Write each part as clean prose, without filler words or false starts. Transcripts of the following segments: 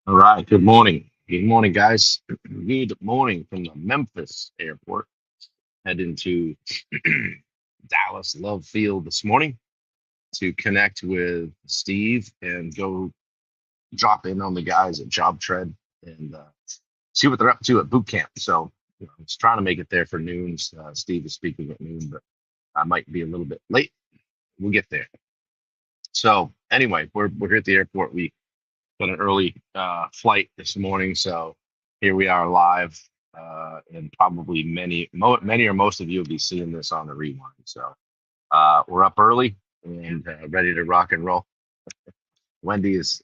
All right. Good morning. Good morning, guys. Good morning from the Memphis airport. Heading to Dallas Love Field this morning to connect with Steve and go drop in on the guys at Job Tread and see what they're up to at boot camp. So, I was trying to make it there for noon. Steve is speaking at noon, but I might be a little bit late. We'll get there. So, anyway, we're here at the airport. We got an early flight this morning, so here we are live, and probably many or most of you will be seeing this on the rewind. So we're up early and ready to rock and roll. Wendy has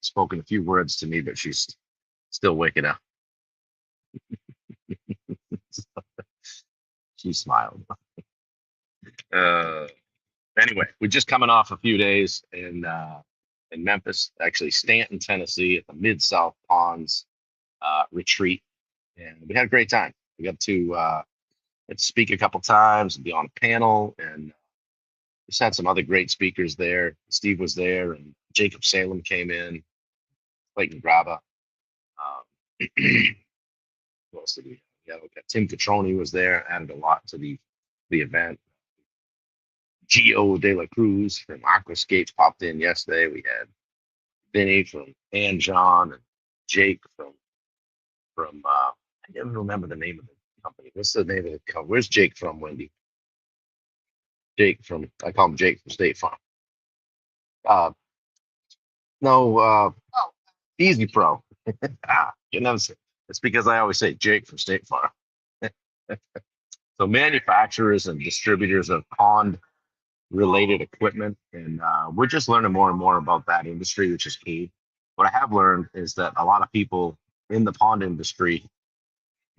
spoken a few words to me, but she's still waking up. She smiled. Uh, anyway, we're just coming off a few days in Memphis, actually Stanton, Tennessee, at the Mid South Ponds retreat, and we had a great time. We got to speak a couple times and be on a panel, and just had some other great speakers there. Steve was there, and Jacob Salem came in, Clayton Graba. Um, who else did we have? Yeah, okay. Tim Catroni was there, added a lot to the event. Gio De La Cruz from Aquascapes popped in yesterday. We had Vinny from and John and Jake from I can't even remember the name of the company. What's the name of the company? Where's Jake from, Wendy? Jake from I call him Jake from State Farm. Uh, no, Easy Pro. You never say. It's because I always say Jake from State Farm. So manufacturers and distributors of pond related equipment, and we're just learning more and more about that industry, which is key. What I have learned is that a lot of people in the pond industry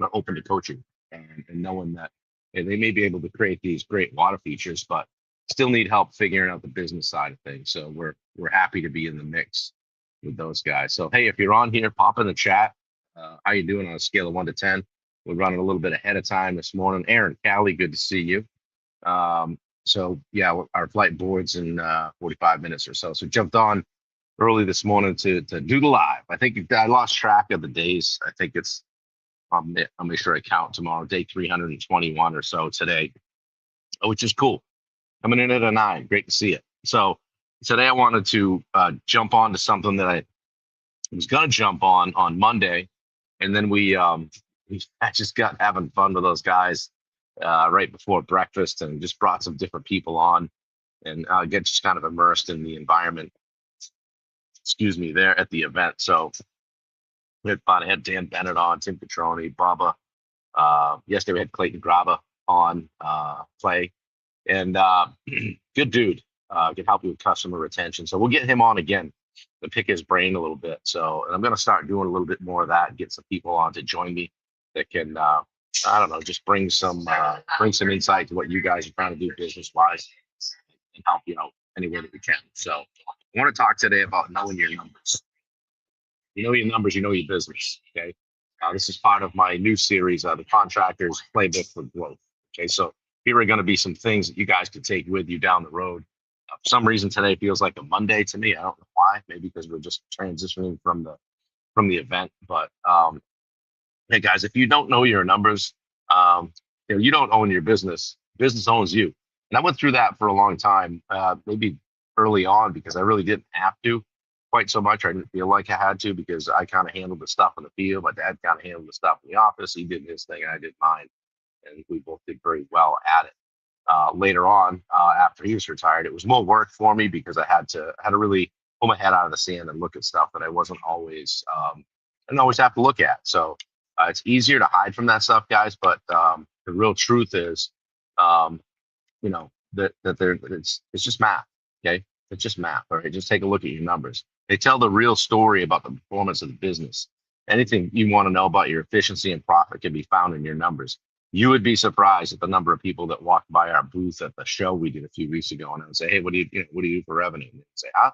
are open to coaching and knowing that they may be able to create these great water features, but still need help figuring out the business side of things. So we're happy to be in the mix with those guys. So hey, if you're on here, pop in the chat. How you doing on a scale of 1 to 10? We're running a little bit ahead of time this morning. Aaron, Callie, good to see you. So yeah, our flight boards in 45 minutes or so. So jumped on early this morning to do the live. I think I lost track of the days. I think it's I'll make sure I count tomorrow, day 321 or so today, which is cool. Coming in at a 9, great to see it. So today I wanted to jump on to something that I was gonna jump on Monday, and then I just got having fun with those guys right before breakfast, and just brought some different people on, and get just kind of immersed in the environment. Excuse me, there at the event. So I had Dan Bennett on, Tim Petroni, Bubba. Yesterday we had Clayton Graba on play, and good dude. Can help you with customer retention. So we'll get him on again to pick his brain a little bit. So, and I'm going to start doing a little bit more of that, get some people on to join me that can, I don't know, just bring some insight to what you guys are trying to do business wise and help you out any way that we can. So I want to talk today about knowing your numbers. You know your numbers, you know your business. Okay. This is part of my new series, the Contractors Playbook for Growth. Okay. So here are going to be some things that you guys can take with you down the road. For some reason today feels like a Monday to me. I don't know why. Maybe because we're just transitioning from the event. But hey guys, if you don't know your numbers, you don't own your business. Business owns you. And I went through that for a long time, maybe early on, because I really didn't have to quite so much. I didn't feel like I had to, because I kind of handled the stuff in the field. My dad kind of handled the stuff in the office. He did his thing and I did mine. And we both did very well at it. Later on, after he was retired, it was more work for me because I had to really pull my head out of the sand and look at stuff that I wasn't always I didn't always have to look at. So it's easier to hide from that stuff, guys. But the real truth is, it's just math. Okay, it's just math. All right, just take a look at your numbers. They tell the real story about the performance of the business. Anything you want to know about your efficiency and profit can be found in your numbers. You would be surprised at the number of people that walked by our booth at the show we did a few weeks ago, and I would say, "Hey, what do you do for revenue?" And they'd say, how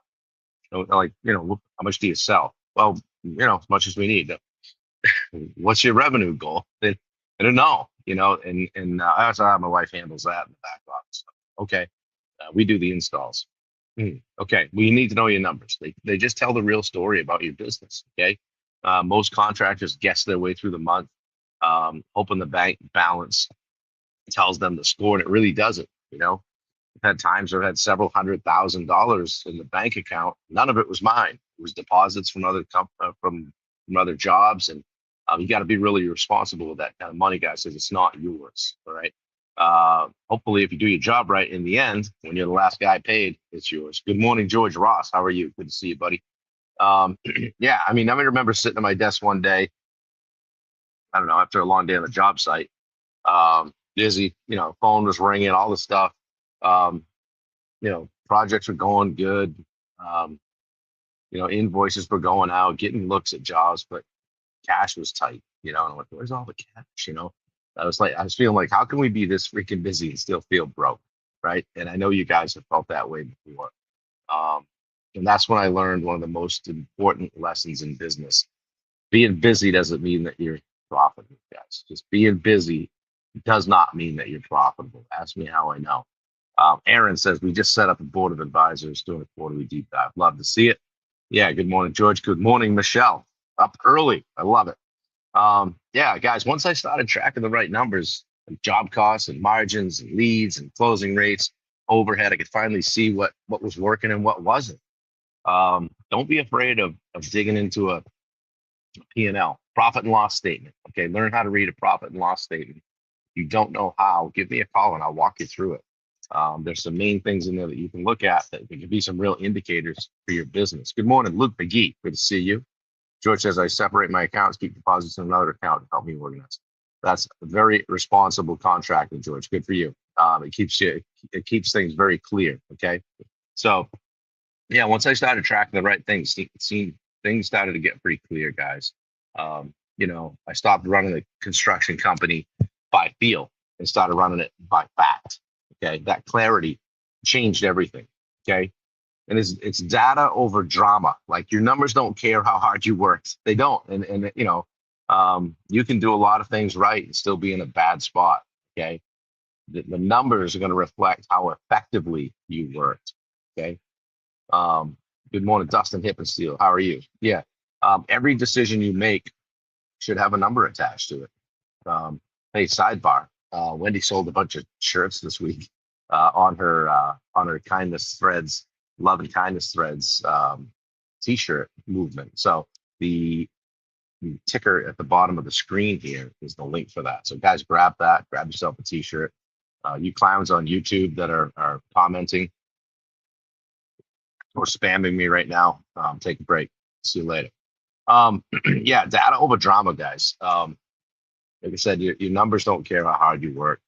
much do you sell?" Well, as much as we need. What's your revenue goal? I don't know, and I also have my wife handles that in the back office. Okay, we do the installs. Okay, well, you need to know your numbers. They just tell the real story about your business. Okay, most contractors guess their way through the month, hoping the bank balance tells them the score, and it really doesn't. I've had times where I've had several $100,000 in the bank account. None of it was mine. It was deposits from from other jobs, and you got to be really responsible with that kind of money, guys, because it's not yours. All right. Hopefully, if you do your job right in the end, when you're the last guy paid, it's yours. Good morning, George Ross. How are you? Good to see you, buddy. Yeah, I mean, I remember sitting at my desk one day. I don't know, after a long day on the job site, busy. Phone was ringing, all the stuff. Um, Projects were going good. Um, Invoices were going out, getting looks at jobs, but cash was tight, and I'm like, where's all the cash? I was feeling like, how can we be this freaking busy and still feel broke? Right. And I know you guys have felt that way before. Um, and that's when I learned one of the most important lessons in business. Being busy doesn't mean that you're profitable, guys. Just being busy does not mean that you're profitable. Ask me how I know. Aaron says we just set up a board of advisors doing a quarterly deep dive. Love to see it. Yeah. Good morning, George. Good morning, Michelle. Up early. I love it. Yeah, guys. Once I started tracking the right numbers, like job costs and margins and leads and closing rates, overhead, I could finally see what was working and what wasn't. Don't be afraid of digging into a P&L, profit and loss statement. Okay, learn how to read a profit and loss statement. If you don't know how, give me a call and I'll walk you through it. There's some main things in there that you can look at that can be some real indicators for your business. Good morning, Luke McGee. Good to see you. George says I separate my accounts, keep deposits in another account to help me organize. That's a very responsible contracting, George. Good for you. It keeps things very clear. Okay, so yeah, once I started tracking the right things, things started to get pretty clear, guys. I stopped running the construction company by feel and started running it by fact. Okay, that clarity changed everything. Okay, and it's data over drama. Like your numbers don't care how hard you worked; they don't. And you can do a lot of things right and still be in a bad spot. Okay, the numbers are going to reflect how effectively you worked. Okay. Um, Good morning, Dustin Hippensteel. How are you? Yeah. Every decision you make should have a number attached to it. Hey, sidebar. Wendy sold a bunch of shirts this week on her kindness threads, love and kindness threads t-shirt movement. So the ticker at the bottom of the screen here is the link for that. So guys, grab that. Grab yourself a t-shirt. You clowns on YouTube that are commenting or spamming me right now, take a break. See you later. Yeah, data over drama, guys. Like I said, your numbers don't care how hard you work.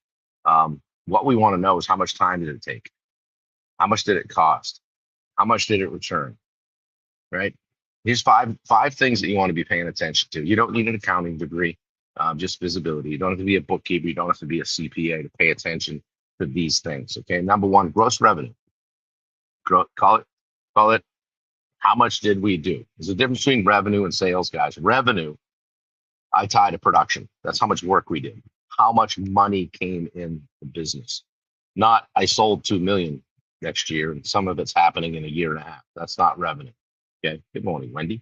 What we want to know is how much time did it take? How much did it cost? How much did it return? Right? Here's five things that you want to be paying attention to. You don't need an accounting degree, just visibility. You don't have to be a bookkeeper. You don't have to be a CPA to pay attention to these things. Okay. Number one, gross revenue. Call it. How much did we do? There's a difference between revenue and sales, guys. Revenue, I tie to production. That's how much work we did. How much money came in the business? Not I sold 2 million next year and some of it's happening in a year and a half. That's not revenue. Okay. Good morning, Wendy.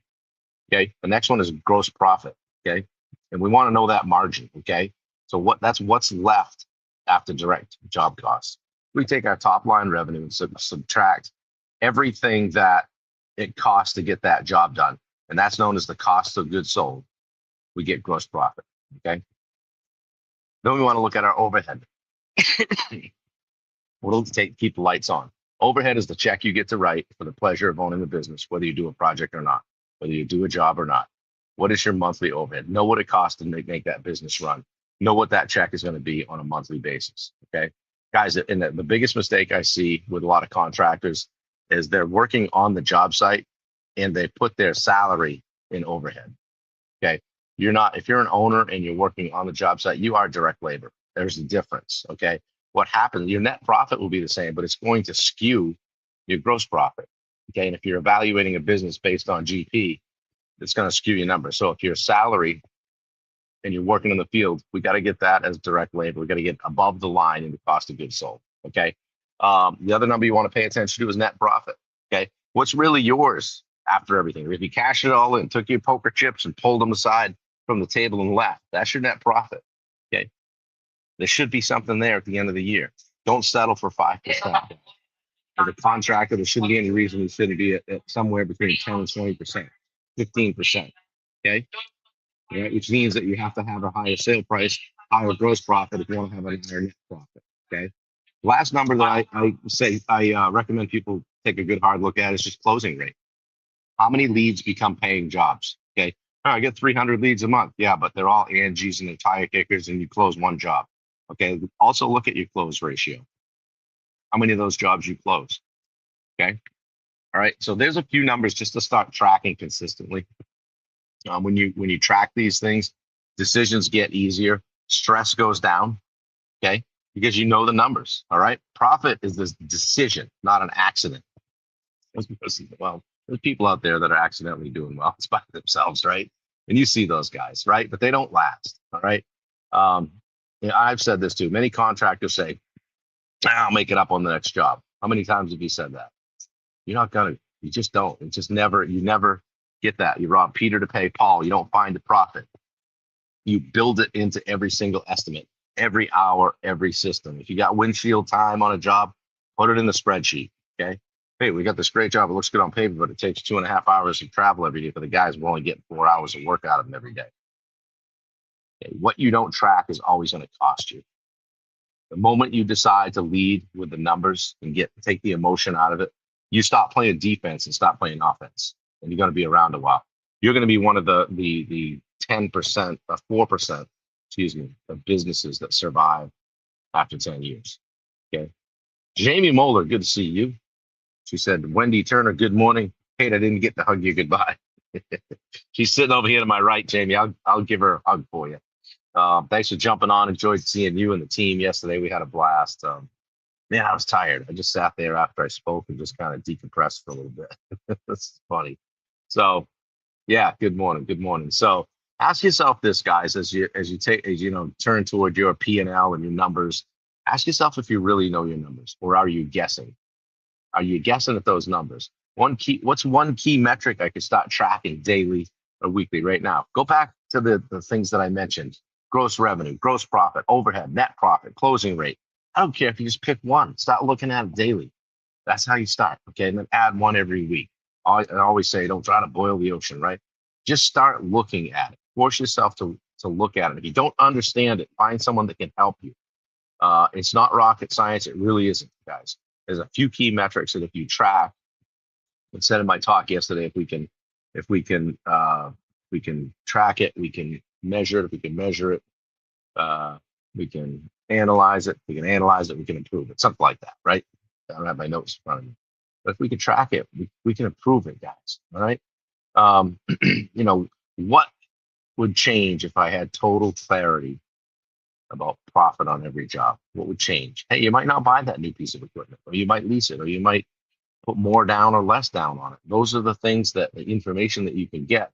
Okay. The next one is gross profit. Okay. And we want to know that margin. Okay. So that's what's left after direct job costs. We take our top line revenue and subtract everything that it costs to get that job done. And that's known as the cost of goods sold. We get gross profit. Okay. Then we want to look at our overhead. We'll keep the lights on. Overhead is the check you get to write for the pleasure of owning the business, whether you do a project or not, whether you do a job or not. What is your monthly overhead? Know what it costs to make that business run. Know what that check is going to be on a monthly basis. Okay. Guys, and the biggest mistake I see with a lot of contractors is they're working on the job site and they put their salary in overhead. Okay. If you're an owner and you're working on the job site, you are direct labor. There's a difference. Okay. What happens, your net profit will be the same, but it's going to skew your gross profit. Okay. And if you're evaluating a business based on GP, it's going to skew your number. So if you're salary and you're working in the field, we got to get that as direct labor. We got to get above the line in the cost of goods sold. Okay. The other number you want to pay attention to is net profit. Okay. What's really yours after everything? If you cash it all in, took your poker chips and pulled them aside from the table and left, that's your net profit. Okay. There should be something there at the end of the year. Don't settle for 5%. As a contractor, there shouldn't be any reason you shouldn't be at somewhere between 10 and 20%, 15%. Okay. Right? Which means that you have to have a higher sale price, higher gross profit if you want to have a higher net profit. Okay. Last number that I recommend people take a good hard look at is just closing rate. How many leads become paying jobs? Okay. Oh, I get 300 leads a month. Yeah, but they're all Angie's and they're tire kickers and you close one job. Okay. Also look at your close ratio. How many of those jobs you close? Okay. All right. So there's a few numbers just to start tracking consistently. When you track these things, decisions get easier, stress goes down. Okay. Because you know the numbers. All right. Profit is this decision, not an accident. Well, there's people out there that are accidentally doing well by themselves, right? And you see those guys, right? But they don't last. All right. I've said this too. Many contractors say, I'll make it up on the next job. How many times have you said that? You're not gonna, you just don't. It just never, you never get that. You rob Peter to pay Paul. You don't find the profit. You build it into every single estimate, every hour, every system. If you got windshield time on a job, put it in the spreadsheet. Okay. Hey, we got this great job. It looks good on paper, but it takes 2.5 hours of travel every day for the guys. We're only getting 4 hours of work out of them every day. Okay. What you don't track is always going to cost you. The moment you decide to lead with the numbers and take the emotion out of it, you stop playing defense and stop playing offense, and you're going to be around a while. You're going to be one of the 10% or 4%, excuse me, of businesses that survive after 10 years. Okay. Jamie Moeller, good to see you. She said, Wendy Turner, good morning. Kate, I didn't get to hug you goodbye. She's sitting over here to my right, Jamie. I'll give her a hug for you. Thanks for jumping on. Enjoyed seeing you and the team yesterday. We had a blast. Man, I was tired. I just sat there after I spoke and just kind of decompressed for a little bit. That's funny. So, yeah, good morning. Good morning. So, ask yourself this, guys, as you turn toward your P&L and your numbers. Ask yourself if you really know your numbers, or are you guessing? Are you guessing at those numbers? What's one key metric I could start tracking daily or weekly right now? Go back to the things that I mentioned: gross revenue, gross profit, overhead, net profit, closing rate. I don't care if you just pick one. Start looking at it daily. That's how you start. Okay, and then add one every week. I always say, don't try to boil the ocean, right? Just start looking at it. Force yourself to look at it. If you don't understand it, find someone that can help you. It's not rocket science. It really isn't, guys. There's a few key metrics that if you track, I said in my talk yesterday, if we can track it, we can measure it. If we can measure it, we can analyze it. We can analyze it. We can improve it. Something like that, right? I don't have my notes in front of me, but if we can track it, we can improve it, guys. All right. What would change if I had total clarity about profit on every job? What would change? Hey, you might not buy that new piece of equipment, or you might lease it, or you might put more down or less down on it. Those are the things the information that you can get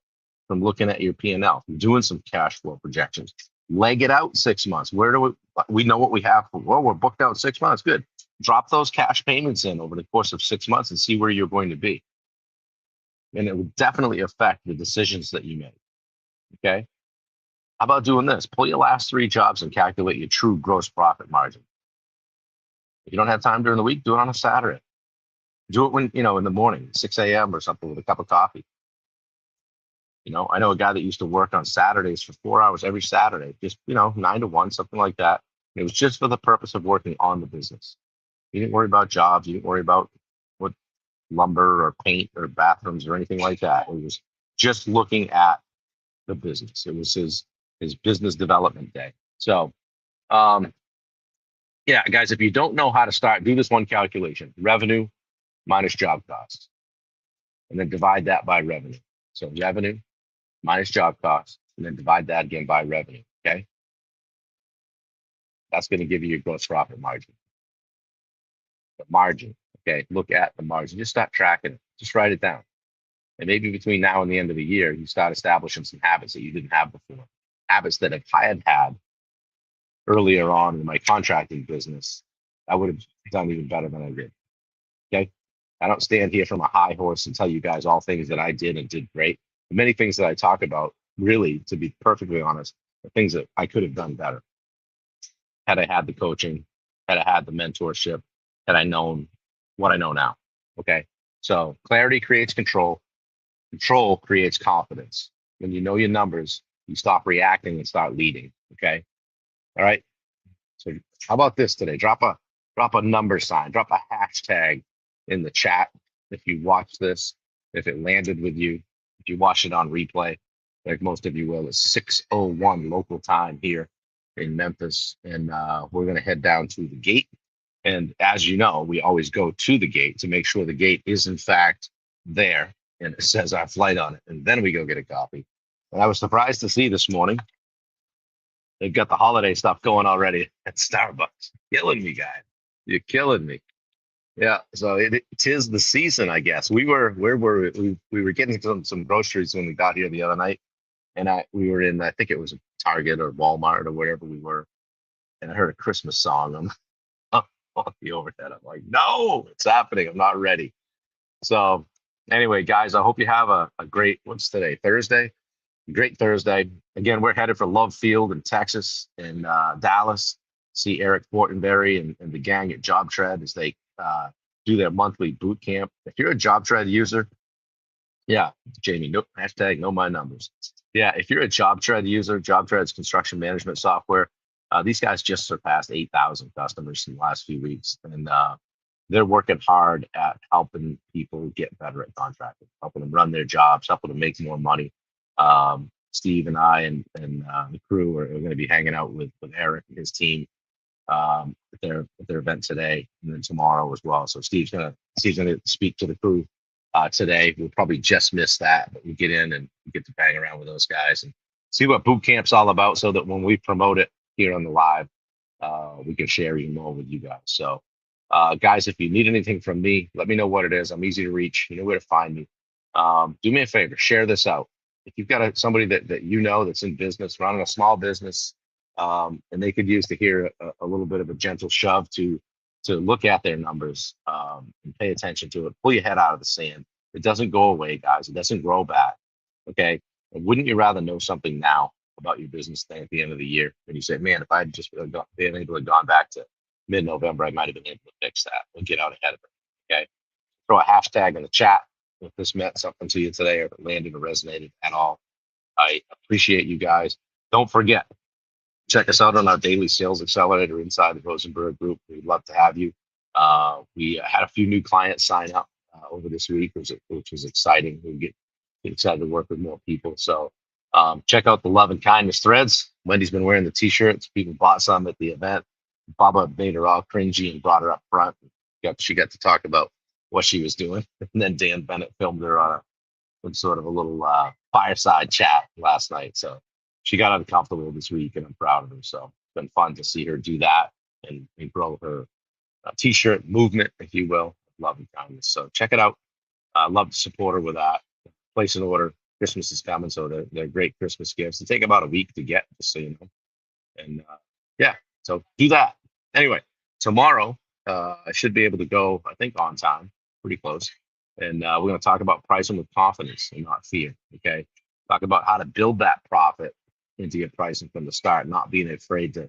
from looking at your P&L, from doing some cash flow projections. Leg it out 6 months. Where do we know what we have? Well, we're booked out 6 months. Good. Drop those cash payments in over the course of 6 months and see where you're going to be. And it will definitely affect the decisions that you make. Okay. How about doing this? Pull your last 3 jobs and calculate your true gross profit margin. If you don't have time during the week, do it on a Saturday. Do it when, in the morning, 6 a.m. or something with a cup of coffee. I know a guy that used to work on Saturdays for 4 hours every Saturday, just, 9 to 1, something like that. It was just for the purpose of working on the business. You didn't worry about jobs. You didn't worry about what lumber or paint or bathrooms or anything like that. It was just looking at the business. It was his business development day. So, yeah, guys, if you don't know how to start, do this one calculation: revenue minus job costs, and then divide that by revenue. So revenue minus job costs, and then divide that again by revenue. Okay. That's going to give you your gross profit margin. The margin. Okay. Look at the margin. Just start tracking it. Just write it down. And maybe between now and the end of the year, you start establishing some habits that you didn't have before. Habits that if I had earlier on in my contracting business, I would have done even better than I did. Okay. I don't stand here from a high horse and tell you guys all things that I did and did great. The many things that I talk about, really, to be perfectly honest, are things that I could have done better had I had the coaching, had I had the mentorship, had I known what I know now. Okay. So clarity creates control. Control creates confidence. When you know your numbers, you stop reacting and start leading. Okay. All right. So how about this today? Drop a number sign, drop a hashtag in the chat if you watch this, if it landed with you, if you watch it on replay, like most of you will. It's 6:01 local time here in Memphis, and we're gonna head down to the gate. And as you know, we always go to the gate to make sure the gate is in fact there and it says our flight on it, and then we go get a coffee. And I was surprised to see this morning they've got the holiday stuff going already at Starbucks. Killing me, guys. You're killing me. Yeah. So it tis the season, I guess. Where were we were getting some groceries when we got here the other night. And we were in, I think it was Target or Walmart or wherever we were. And I heard a Christmas song on the overhead. I'm like, no, it's happening. I'm not ready. So anyway, guys, I hope you have a great, what's today? Thursday? Great Thursday. Again, we're headed for Love Field in Texas and Dallas. See Eric Fortenberry and the gang at JobTread as they do their monthly boot camp. If you're a JobTread user, yeah, Jamie, nope, hashtag know my numbers. Yeah, if you're a JobTread user, JobTread's construction management software, these guys just surpassed 8,000 customers in the last few weeks. And they're working hard at helping people get better at contracting, helping them run their jobs, helping them make more money. Steve and I and the crew are going to be hanging out with Eric and his team at their event today and then tomorrow as well. So Steve's gonna speak to the crew today. We'll probably just miss that, but we get in and we get to bang around with those guys and see what boot camp's all about, so that when we promote it here on the live, we can share even more with you guys. So, guys, if you need anything from me, let me know what it is. I'm easy to reach. You know where to find me. Do me a favor, share this out. If you've got somebody that you know that's in business, running a small business, and they could use to hear a little bit of a gentle shove to look at their numbers and pay attention to it, pull your head out of the sand. It doesn't go away, guys. It doesn't grow back. Okay. And wouldn't you rather know something now about your business thing at the end of the year? And you say, man, if I had just been able to gone back to mid-November, I might have been able to fix that and get out ahead of it. Okay. Throw a hashtag in the chat if this meant something to you today or if it landed or resonated at all. I appreciate you guys. Don't forget, check us out on our daily sales accelerator inside the Rosenberg Group. We'd love to have you. We had a few new clients sign up over this week, which was exciting. We get excited to work with more people. So check out the love and kindness threads. Wendy's been wearing the t-shirts. People bought some at the event. Baba made her all cringy and brought her up front. She got to talk about what she was doing. And then Dan Bennett filmed her on sort of a little fireside chat last night. So she got uncomfortable this week, and I'm proud of her. So it's been fun to see her do that and grow her t-shirt movement, if you will, love and kindness. So check it out. Love to support her with that. Place an order. Christmas is coming, so they're great Christmas gifts. They take about a week to get, just so you know. And yeah, so do that. Anyway, tomorrow I should be able to go, I think, on time, pretty close. And we're going to talk about pricing with confidence and not fear. Okay, talk about how to build that profit into your pricing from the start, not being afraid to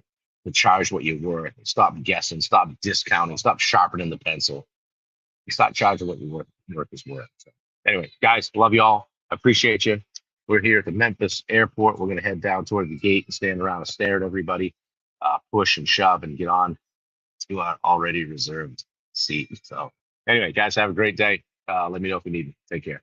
charge what you're worth. Stop guessing, stop discounting, stop sharpening the pencil. You start charging what your work is worth. So anyway, guys, love you all. I appreciate you. We're here at the Memphis airport. We're going to head down toward the gate and stand around and stare at everybody, push and shove and get on to our already reserved seat. So anyway, guys, have a great day. Let me know if you need me. Take care.